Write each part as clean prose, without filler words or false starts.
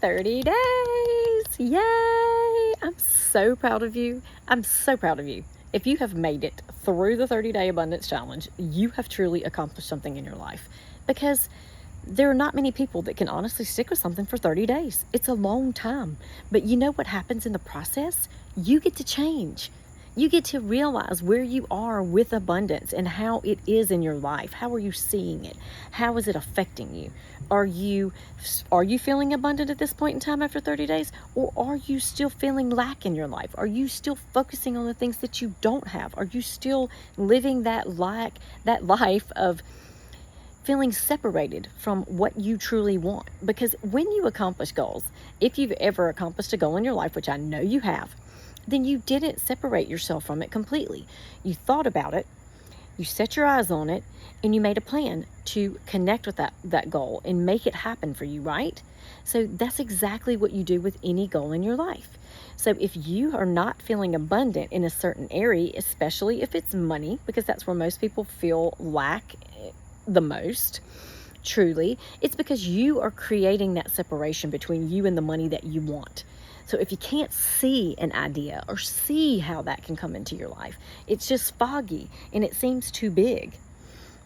30 days. Yay! I'm so proud of you. I'm so proud of you. If you have made it through the 30-day abundance challenge, you have truly accomplished something in your life, because there are not many people that can honestly stick with something for 30 days. It's a long time. But you know what happens in the process? You get to change. You get to realize where you are with abundance and how it is in your life. How are you seeing it? How is it affecting you? Are you feeling abundant at this point in time after 30 days? Or are you still feeling lack in your life? Are you still focusing on the things that you don't have? Are you still living that life of feeling separated from what you truly want? Because when you accomplish goals, if you've ever accomplished a goal in your life, which I know you have, then you didn't separate yourself from it completely. You thought about it, you set your eyes on it, and you made a plan to connect with that goal and make it happen for you, right? So that's exactly what you do with any goal in your life. So if you are not feeling abundant in a certain area, especially if it's money, because that's where most people feel lack the most, truly, it's because you are creating that separation between you and the money that you want. So if you can't see an idea or see how that can come into your life, it's just foggy and it seems too big,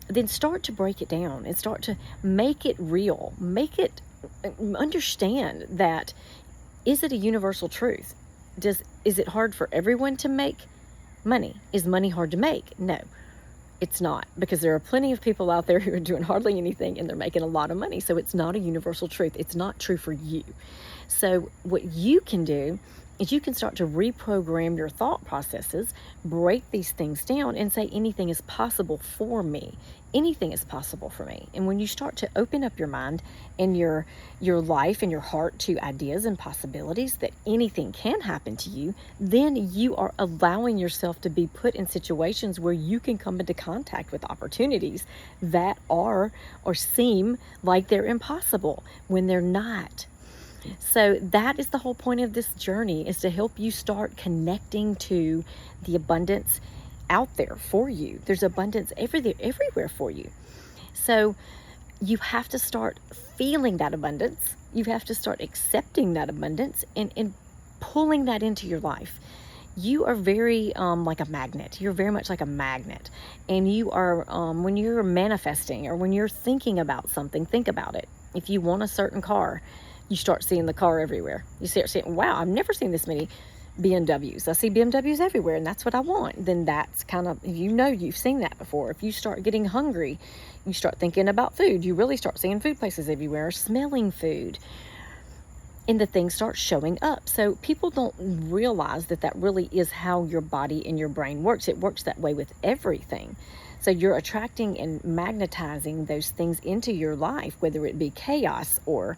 then start to break it down and start to make it real. Understand that, is it a universal truth? Is it hard for everyone to make money? Is money hard to make? No, it's not, because there are plenty of people out there who are doing hardly anything and they're making a lot of money. So it's not a universal truth. It's not true for you. So what you can do is you can start to reprogram your thought processes, break these things down, and say anything is possible for me. Anything is possible for me. And when you start to open up your mind and your life and your heart to ideas and possibilities that anything can happen to you, then you are allowing yourself to be put in situations where you can come into contact with opportunities that are or seem like they're impossible when they're not. So that is the whole point of this journey, is to help you start connecting to the abundance out there for you. There's abundance everywhere for you. So you have to start feeling that abundance. You have to start accepting that abundance and pulling that into your life. You are very like a magnet. You're very much like a magnet. And you are, when you're manifesting or when you're thinking about something, think about it. If you want a certain car, you start seeing the car everywhere. You start saying, wow, I've never seen this many BMWs. I see BMWs everywhere, and that's what I want. Then that's kind of, you've seen that before. If you start getting hungry, you start thinking about food. You really start seeing food places everywhere, smelling food, and the things start showing up. So people don't realize that really is how your body and your brain works. It works that way with everything. So you're attracting and magnetizing those things into your life, whether it be chaos or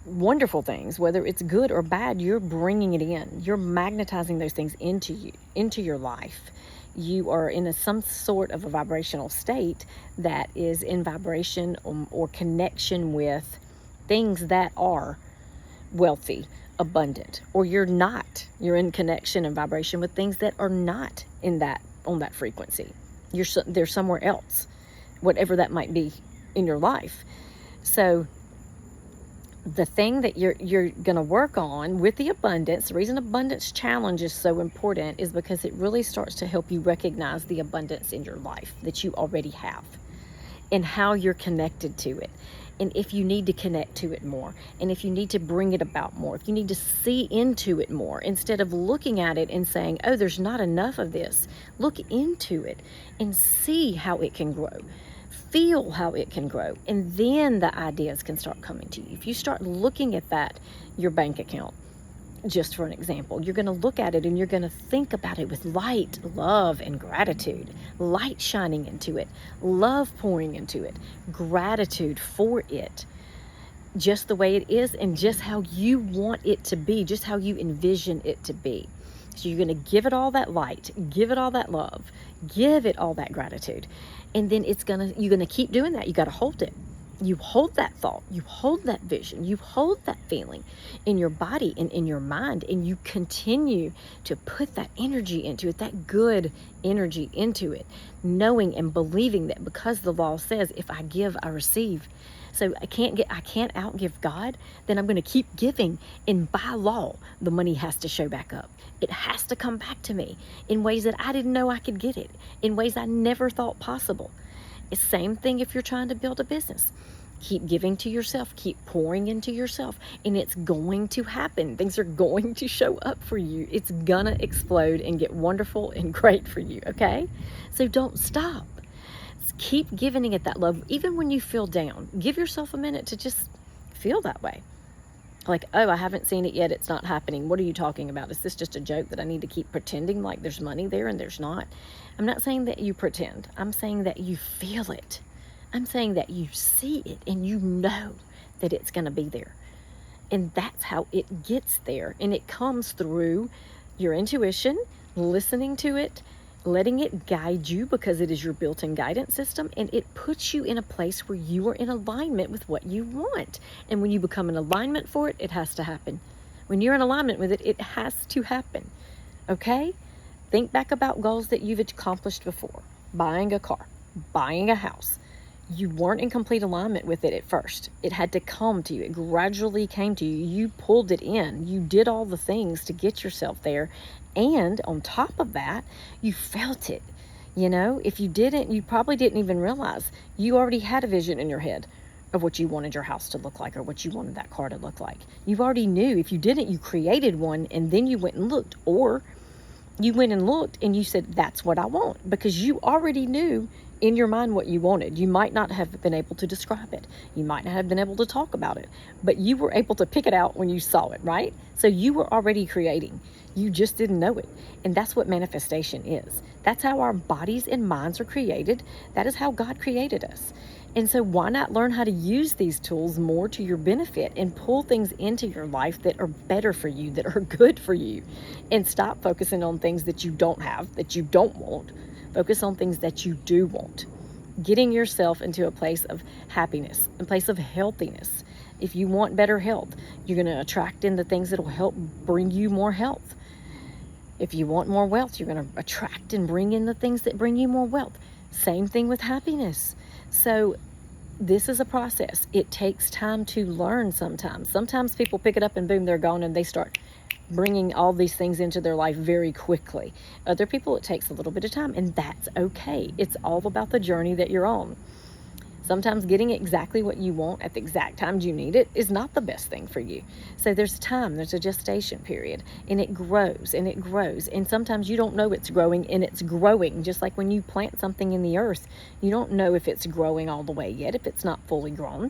wonderful things, whether it's good or bad. You're bringing it in. You're magnetizing those things into you, into your life. You are in some sort of a vibrational state that is in vibration or connection with things that are wealthy, abundant, or you're not. You're in connection and vibration with things that are not on that frequency. They're somewhere else, whatever that might be in your life. So the thing that you're going to work on with the abundance, the reason abundance challenge is so important is because it really starts to help you recognize the abundance in your life that you already have and how you're connected to it. And if you need to connect to it more, and if you need to bring it about more, if you need to see into it more, instead of looking at it and saying, oh, there's not enough of this, look into it and see how it can grow. Feel how it can grow, and then the ideas can start coming to you. If you start looking at your bank account, just for an example, you're going to look at it and you're going to think about it with light, love, and gratitude. Light shining into it, love pouring into it, gratitude for it, just the way it is and just how you want it to be, just how you envision it to be. So you're going to give it all that light, give it all that love, give it all that gratitude. And then you're going to keep doing that. You got to hold it. You hold that thought, you hold that vision, you hold that feeling in your body and in your mind, and you continue to put that energy into it, that good energy into it, knowing and believing that because the law says, if I give, I receive, So I can't outgive God, then I'm going to keep giving. And by law, the money has to show back up. It has to come back to me in ways that I didn't know I could get it, in ways I never thought possible. It's the same thing if you're trying to build a business. Keep giving to yourself, keep pouring into yourself, and it's going to happen. Things are going to show up for you. It's gonna explode and get wonderful and great for you, okay? So don't stop. Keep giving it that love, even when you feel down. Give yourself a minute to just feel that way. Like, oh, I haven't seen it yet. It's not happening. What are you talking about? Is this just a joke that I need to keep pretending like there's money there and there's not? I'm not saying that you pretend. I'm saying that you feel it. I'm saying that you see it and you know that it's going to be there. And that's how it gets there. And it comes through your intuition, listening to it, letting it guide you because it is your built-in guidance system, and it puts you in a place where you are in alignment with what you want. And when you become in alignment for it, it has to happen. When you're in alignment with it, it has to happen. Okay? Think back about goals that you've accomplished before. Buying a car, buying a house. You weren't in complete alignment with it at first. It had to come to you. It gradually came to you. You pulled it in. You did all the things to get yourself there. And on top of that, you felt it. You know, if you didn't, you probably didn't even realize you already had a vision in your head of what you wanted your house to look like or what you wanted that car to look like. You already knew. If you didn't, you created one and then you went and looked. Or you went and looked and you said, that's what I want, because you already knew in your mind what you wanted. You might not have been able to describe it. You might not have been able to talk about it, but you were able to pick it out when you saw it, right? So you were already creating. You just didn't know it. And that's what manifestation is. That's how our bodies and minds are created. That is how God created us. And so why not learn how to use these tools more to your benefit and pull things into your life that are better for you, that are good for you, and stop focusing on things that you don't have, that you don't want. Focus on things that you do want. Getting yourself into a place of happiness, a place of healthiness. If you want better health, you're going to attract in the things that will help bring you more health. If you want more wealth, you're going to attract and bring in the things that bring you more wealth. Same thing with happiness. So this is a process. It takes time to learn sometimes. Sometimes people pick it up and boom, they're gone, and they start bringing all these things into their life very quickly. Other people, it takes a little bit of time, and that's okay. It's all about the journey that you're on. Sometimes getting exactly what you want at the exact times you need it is not the best thing for you. So there's time, there's a gestation period, and it grows and it grows. And sometimes you don't know it's growing, and it's growing. Just like when you plant something in the earth, you don't know if it's growing all the way yet, if it's not fully grown.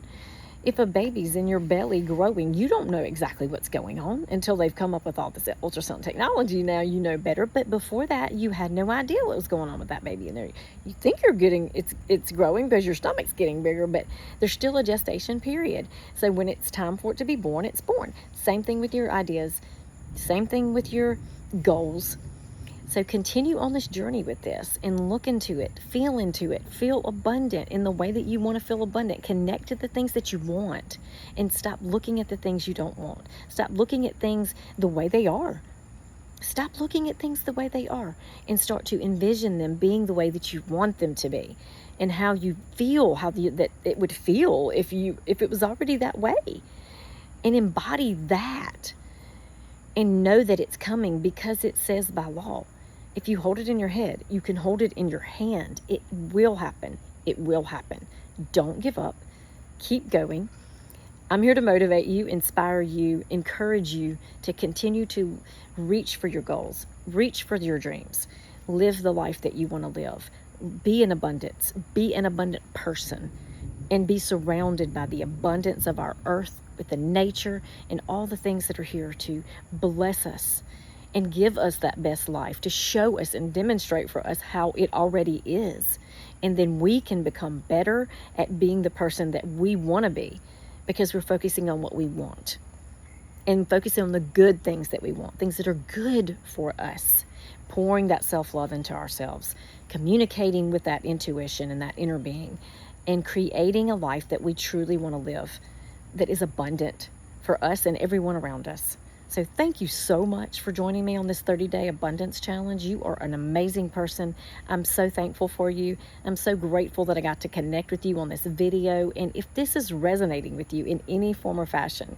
If a baby's in your belly growing, you don't know exactly what's going on until they've come up with all this ultrasound technology. Now you know better, but before that, you had no idea what was going on with that baby in there. You think you're getting, it's growing because your stomach's getting bigger, but there's still a gestation period. So when it's time for it to be born, it's born. Same thing with your ideas. Same thing with your goals. So continue on this journey with this and look into it, feel abundant in the way that you want to feel abundant. Connect to the things that you want and stop looking at the things you don't want. Stop looking at things the way they are. Stop looking at things the way they are and start to envision them being the way that you want them to be, and how you feel, that it would feel if it was already that way, and embody that and know that it's coming because it says by law. If you hold it in your head, you can hold it in your hand. It will happen. It will happen. Don't give up. Keep going. I'm here to motivate you, inspire you, encourage you to continue to reach for your goals, reach for your dreams, live the life that you want to live. Be in abundance. Be an abundant person, and be surrounded by the abundance of our earth, with the nature and all the things that are here to bless us and give us that best life, to show us and demonstrate for us how it already is. And then we can become better at being the person that we want to be, because we're focusing on what we want and focusing on the good things that we want, things that are good for us, pouring that self-love into ourselves, communicating with that intuition and that inner being, and creating a life that we truly want to live, that is abundant for us and everyone around us. So thank you so much for joining me on this 30-day abundance challenge. You are an amazing person. I'm so thankful for you. I'm so grateful that I got to connect with you on this video. And if this is resonating with you in any form or fashion,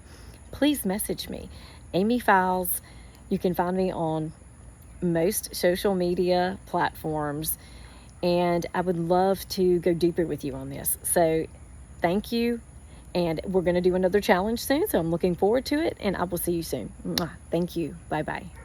please message me. Amy Files. You can find me on most social media platforms, and I would love to go deeper with you on this. So thank you. And we're going to do another challenge soon, so I'm looking forward to it, and I will see you soon. Mwah. Thank you. Bye-bye.